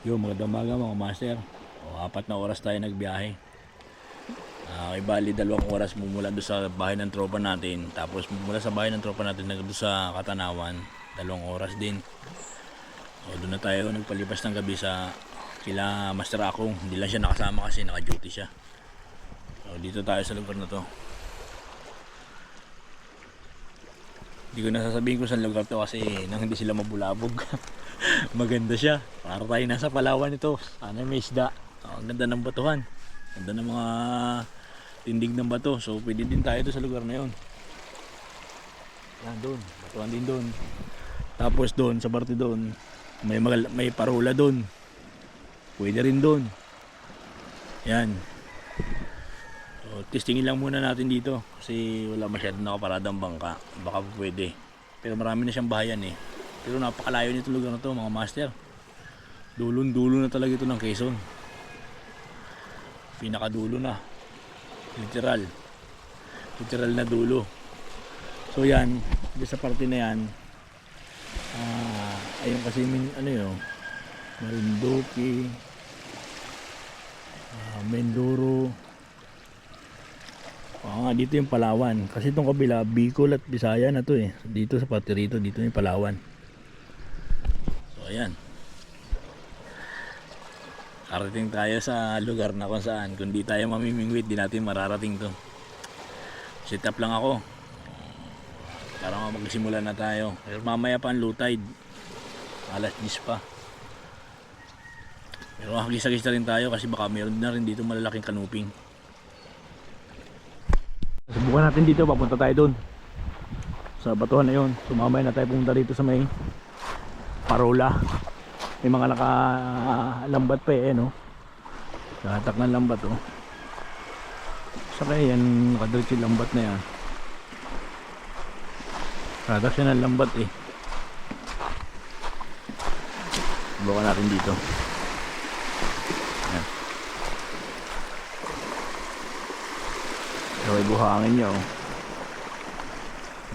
Yung magandang umaga mga master. O, 4 na oras tayo nagbiyahe. Ibali 2 oras mumula doon sa bahay ng tropa natin. Tapos mula sa bahay ng tropa natin doon sa Katanawan, 2 oras din. O, doon na tayo nagpalipas ng gabi sa kila Master Akong. Hindi lang siya nakasama kasi naka-duty siya. So, dito tayo sa lugar na to. Hindi ko nasasabihin kung saan lugar to kasi nang hindi sila mabulabog. Maganda siya. Para tayo nasa Palawan ito. Sana may isda. Ang ganda ng batuhan. Ganda ng mga tindig ng bato. So pwede din tayo doon sa lugar na yun. Yan doon. Batuhan din doon. Tapos doon sa parte doon may parola doon. Pwede rin doon. Yan. So, testingin lang muna natin dito kasi wala masyadong nakaparadang bangka. Baka pwede. Pero marami na siyang bahayan eh. Pero napakalayo nito lugar na to mga master. Dulon-dulo na talaga ito ng Quezon. Pinakadulo na. Literal. Literal na dulo. So yan, dito sa parte na yan. Ayun kasi ano yun, Marinduque, Mindoro. Dito yung Palawan. Kasi itong kabila, Bicol at Bisaya na to eh. Dito sa parte rito, dito yung Palawan. So ayan. Karating tayo sa lugar na kung saan. Kung di tayo mamimingwit, di natin mararating to. Set up lang ako. Para magsimula na tayo. Pero mamaya pa ang low tide. Alas 10 pa. Pero hagis-hagis na rin tayo kasi baka meron na rin dito malalaking kanuping. Subukan natin dito, papunta tayo doon sa batuhan na yun. Sumamay na tayo pumunta dito sa may parola. May mga nakalambat pa eh no. Kahatak ng lambat oh. Saka yan, nakadiretso yung lambat na yan. Kahatak siya ng lambat eh. Subukan natin dito. Yan. So, buhangin niya oh.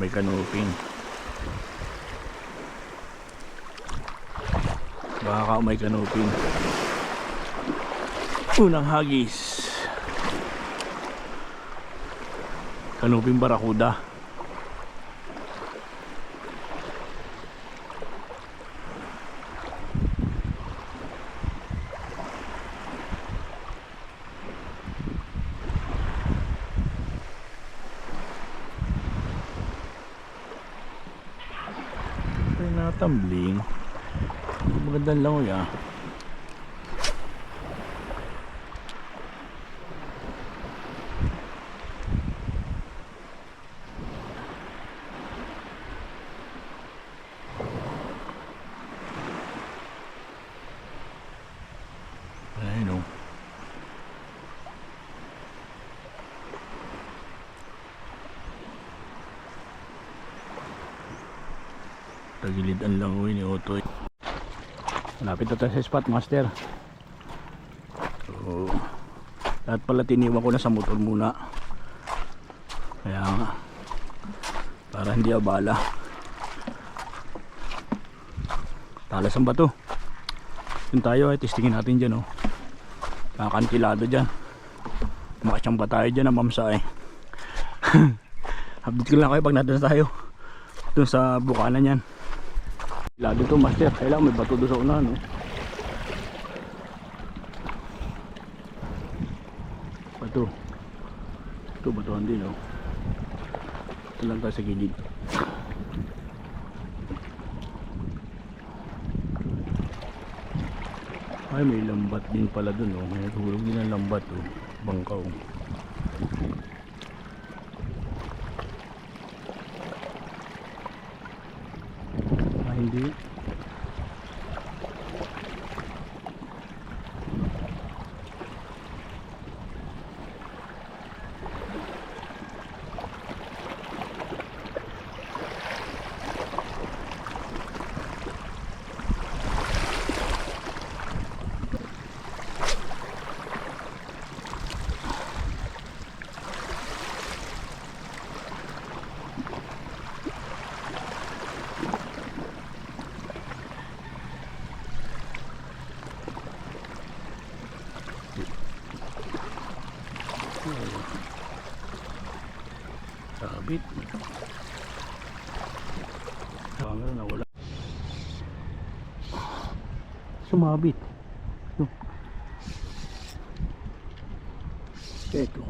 May kanuping. Baka may kanuping. Unang hagis. Kanuping barakuda. Ay natambling. Magandang langoy ah. Ayun oh. Tagilid ang langoy ni Otoy. Malapit na tayo sa spot master. So, lahat pala tiniwan ko na sa motor muna. Kaya nga, para hindi abala. Talas ang bato. Yun tayo ay testingin natin dyan oh. Nakakantilado dyan. Makachamba tayo dyan na mamsa eh. Update ko lang kayo pag natin tayo doon sa bukanan yan. Lado to master, kailangan may bato doon sa unahan no? Bato. Ito batuhan din oh. Ito lang tayo sa gilid. Ay may lambat din pala doon oh. May hulog din ang lambat oh. Bangkaw. Hindi. Sumabit. Camera na wala. Sumabit. Ito. Ito.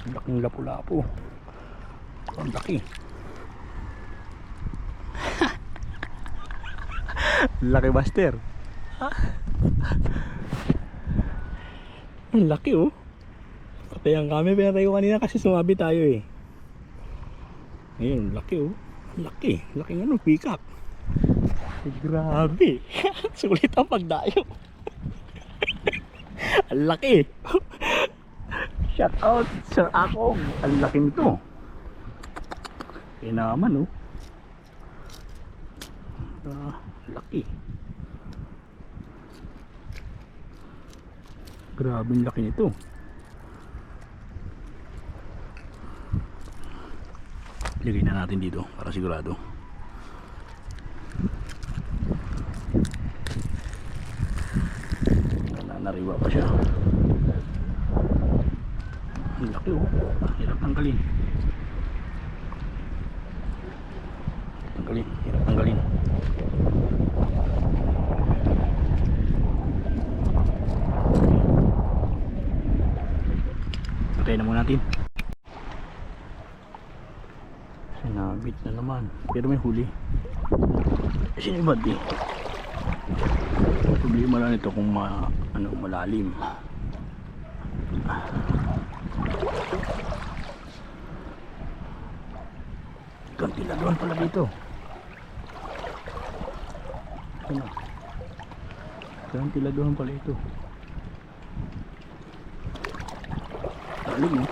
Ang laking lapu-lapu. Ang laki. Laki master. Ang laki oh. Pati ang kami pinatay ko kanina kasi sumabi tayo eh. Ayun, laki oh. Laki. Laking ano, pick-up. Grabe. Sulit ang pagdayo. Ang laki. Shout out Sir Akong. Ang laki nito. Kaya naman oh. Laki. Grabe ang laki nito. Lagay na natin dito para sigurado. Nanariwa pa siya. Ang laki oh. Hirap tanggalin. Hirap tanggalin. Patayin na muna natin. Sinabit na naman. Pero may huli. Sinibad eh. Problema lang ito kung malalim. Kantiladuhan pala dito. Kantiladuhan pala ito. Lalim eh.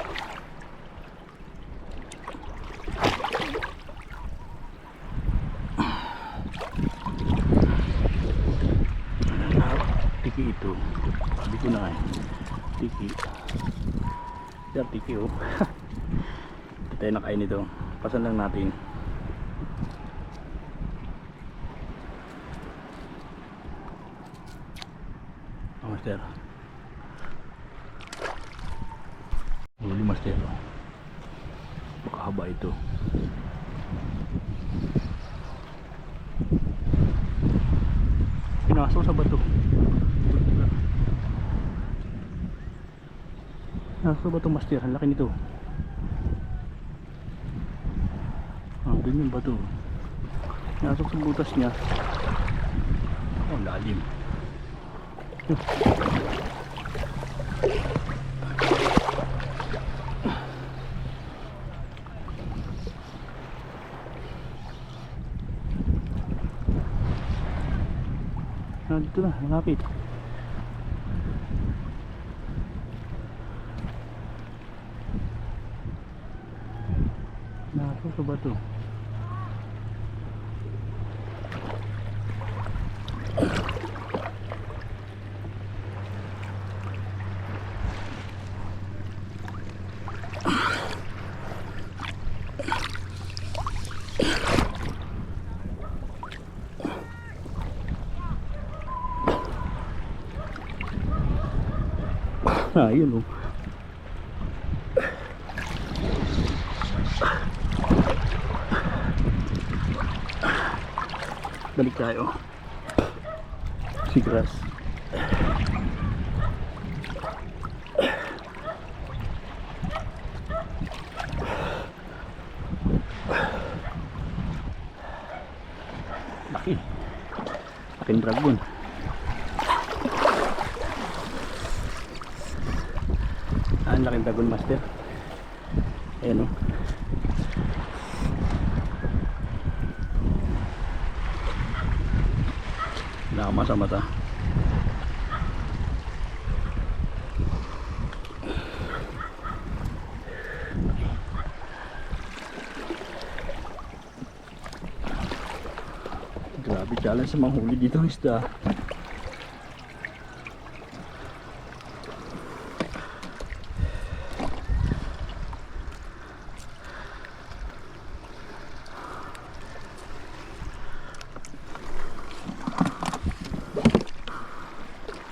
Tiki ito. Sabi ko na eh. Tiki. Yan tiki oh. Hindi tayo nakain ito. Pasan lang natin. Oh, master. Huli master. Baka haba ito. Pinaso sa bato. Pinaso ba ito master? Ang laki nito. Doon yung bato. Nasok sa butas niya. Oh, lalim. Dito na, malapit. Nasok sa bato. Yun oh. Balik tayo. Sigras. Laki. Laking dragon. Ang laking dragon master. Ayan o. Nakama sa mata. Grabe challenge sa mga huli dito ng isda.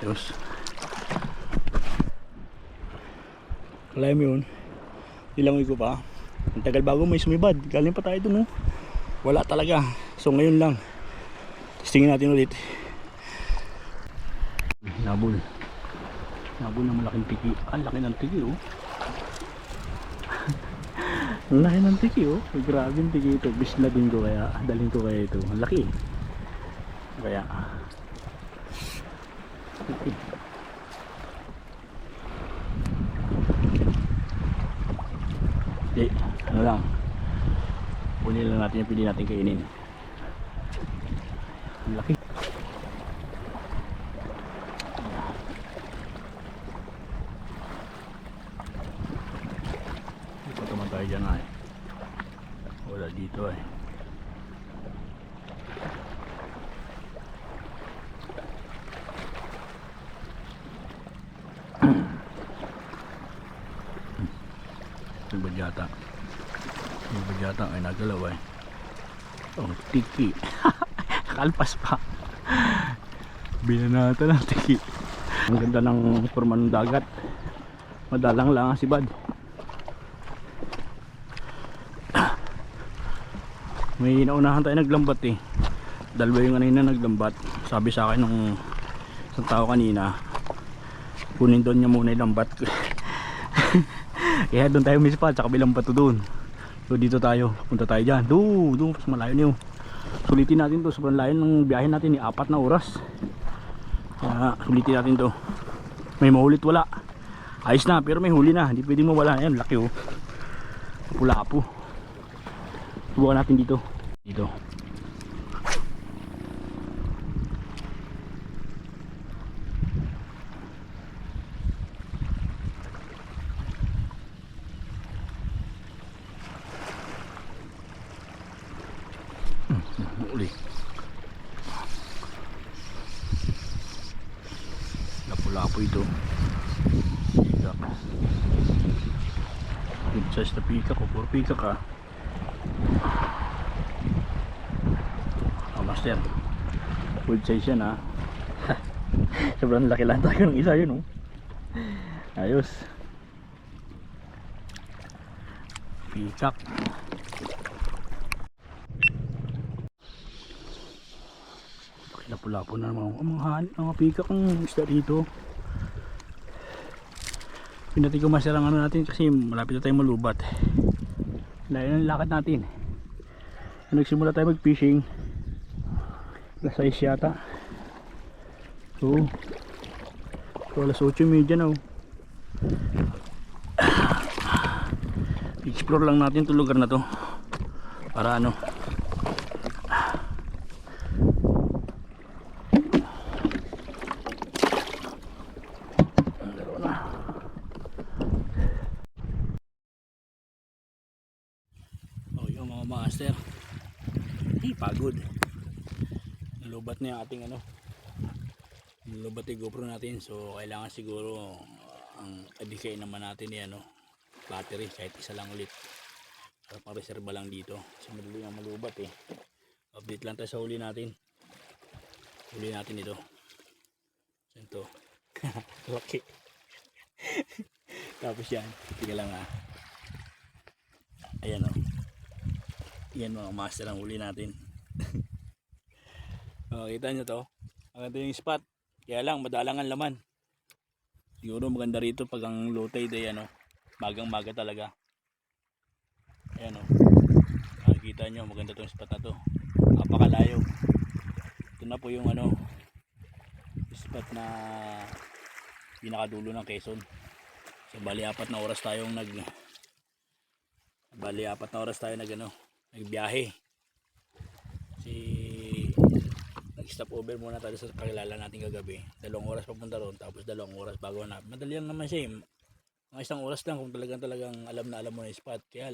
Ayos. Kalahin mo yun. Nilangoy ko pa. Ang tagal bago may sumibad. Galing pa tayo dun, oh. Wala talaga. So ngayon lang. Testingin natin ulit. Nabul. Nabul ng malaking tiki. Ang laki ng tiki, oh. Ang laki ng tiki, oh. Grabe yung tiki ito. Bisladin ko kaya. Dalhin ko kaya ito. Ang laki. Kaya. Okay. Hindi. Ano lang. Kunin lang natin yung pili natin kainin. Ang laki. Dito naman tayo dyan ay. Wala dito ay. Bagyata. Yung bagyata ay nagalaw ay. Oh, tiki. Kalpas pa. Binanata ng tiki. Ang ganda ng forma ng dagat. Madalang lang si Bad. May naunahan tayo naglambat eh. Dalawa yung kanina naglambat. Sabi sa akin ng isang tao kanina, kunin doon niya muna yung lambat. Kaya doon tayo mispa, tsaka bilang bato doon. So dito tayo, punta tayo dyan. Doon, mas malayo niyo. Sulitin natin to, sobrang layo ng biyahe natin, 4 na oras. Kaya sulitin natin to. May mahulit wala. Ayos na, pero may huli na. Hindi pwedeng mawala. Ayan, laki oh. Pula-po. Subukan natin dito. Dito. Uli. Lapu-lapu ito. Pikak. Good size na pikak o. Puro pikak ah. Oh, master. Good size yan ah. Sobrang laki lang tayo ng isa yun oh. Ayos. Pikak. Lapu-lapu na naman mga pikak ang isda dito. Pinati ko masarang ano natin kasi malapit na tayo malubat. Layo ng lakad natin. Nagsimula tayo mag fishing alas 6 yata. So alas 8:30 na oh. Explore lang natin itong lugar na to para ano. Master, pagod. Nalubat na yung ating ano, nalubat yung GoPro natin, so kailangan siguro ang ibigay naman natin yan, battery kahit isa lang ulit para pang reserva lang dito kasi madali nga malubat eh. Update lang tayo sa huli natin. Huli natin ito. Ito. Laki. Tapos yan, tiga lang ah. Ayan oh. Yan mga master ang huli natin. Kita nyo to. Maganda yung spot. Kaya lang madalang ang laman. Siguro maganda rito pag ang low tide ay magang maga talaga. Ayan o. Makikita nyo maganda tong spot na to. Napakalayo. Ito na po yung spot na pinakadulo ng Quezon. So bali 4 na oras tayong nagbiyahe. Si nag-stop over muna tayo sa kakilala natin kagabi. 2 oras papunta roon, tapos 2 oras bago na. Madali lang naman siya. Mga 1 oras lang kung talagang alam na alam mo na yung spot. Kaya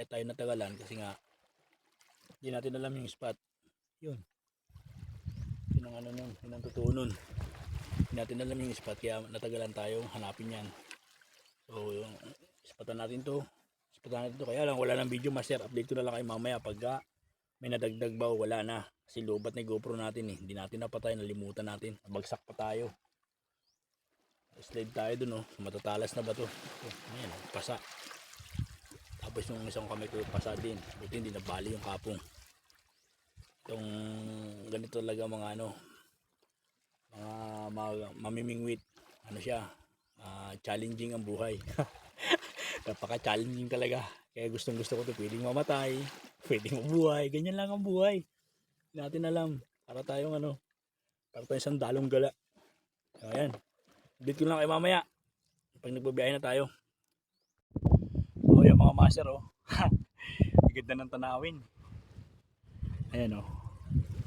tayo natagalan kasi nga hindi natin alam yung spot. Yun. Yun ang totoo nun. Hindi natin alam yung spot kaya natagalan tayo hanapin yan. So yung spotan natin to. Kaya lang wala ng video master, update ko na lang kayo mamaya pagka may nadagdag ba o wala na kasi lubat na yung GoPro natin eh, hindi natin napatay, nalimutan natin, bagsak pa tayo. Slide tayo dun, oh. Matatalas na ba to? Oh, ayan, oh, pasa. Tapos yung isang kamay ko pasa din. Buti hindi nabali yung kapong. Yung ganito talaga mga ano, mga mamimingwit. Ano siya? Challenging ang buhay. Napaka-challenging talaga. Kaya gustong gusto ko to. Pwedeng mamatay, pwedeng mabuhay. Ganyan lang ang buhay. Hindi natin alam. Para tayong ano, para tayong sandalong gala. Ayan. Update ko lang kayo mamaya. Pag nagbabiyahe na tayo. Oh, yung mga master, oh. Ganda ng tanawin. Ayan, oh.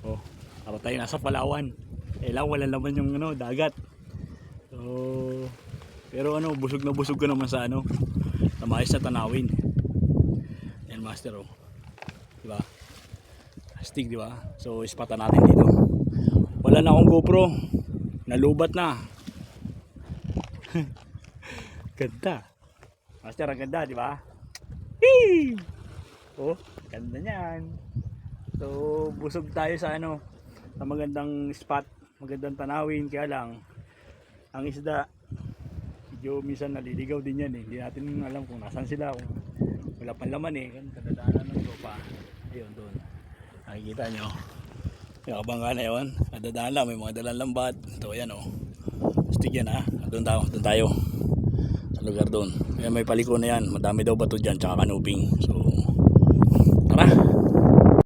Oh, para tayo nasa Palawan. Eh lang, wala naman yung ano, dagat. So, pero ano, busog na busog ka naman sa ano, na maayos na tanawin. Ayan, master, oh. Diba? Astig, diba? So, ispatan natin dito. Wala na akong GoPro. Nalubat na. Ganda. Master, ang ganda, di ba? Hee! Oh, ganda niyan. So, busog tayo sa ano, sa magandang spot, magandang tanawin. Kaya lang, ang isda, medyo minsan naliligaw din yan eh. Hindi natin alam kung nasan sila, kung wala pang laman eh. Kadadaanan ng tropa. Ayun, doon. Nakikita nyo. Yung kabangga na yun. Kadadaan lang, may mga dalang lambat. Ito, ayan o. Astig yan ha. Doon tayo. Sa lugar doon. Ayan, may paliko na yan. Madami daw bato dyan, tsaka kanuping. So, tara.